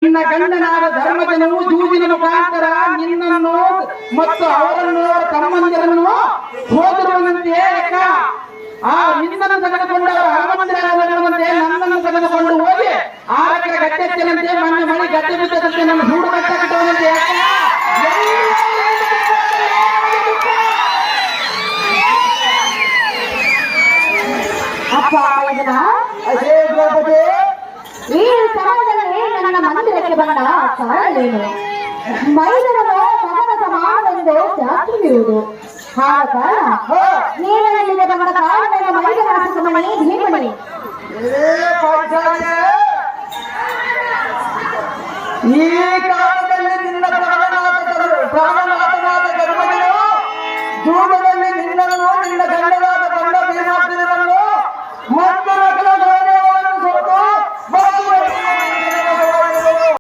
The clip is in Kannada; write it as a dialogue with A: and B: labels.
A: ನಿನ್ನ ಗಂಡನಾದ ಧರ್ಮಜನು ಜೂಜಿನ ಮುಖಾಂತರ ನಿನ್ನನ್ನು ಮತ್ತು ಅವರನ್ನು ತಮ್ಮಂದಿರನ್ನು ಹೋದಿರುವಂತೆ ಆ ನಿನ್ನನ್ನು ತೆಗೆದುಕೊಂಡು ಹನುಮಂತರಾದಂತೆ ನನ್ನನ್ನು ತೆಗೆದುಕೊಂಡು ಹೋಗಿ 6 ಎಕರೆ ಗದ್ದೆ ಎತ್ತಿನಂತೆ ಮಣ್ಣು ಮಳಿ ಗದ್ದೆ ಬಿದ್ದದಂತೆ ನನ್ನ ಸೂಡು ಕಟ್ಟ ಕಟ್ಟುವಂತೆ
B: ಅಪ್ಪ ಇದನ್ನ ಅದೇ ದ್ರೌಪದಿ ಈ ಸಮಯದಲ್ಲಿ ನನ್ನ ಮಂದಿರಕ್ಕೆ ಬಂದ ಕಾರಣವೇನು? ಮೈದನನು ಮಗನ ಸಮಾನವೆಂದು ಶಾಸ್ತ್ರವಿರುವುದು. ಆದ ಕಾರಣ ನೀನು ಇಲ್ಲಿಗೆ ಬಂದ ಕಾರಣವೇನು? ಮೈದನ ಸುಮಣಿ ಭೀಮಣಿ
A: ಈ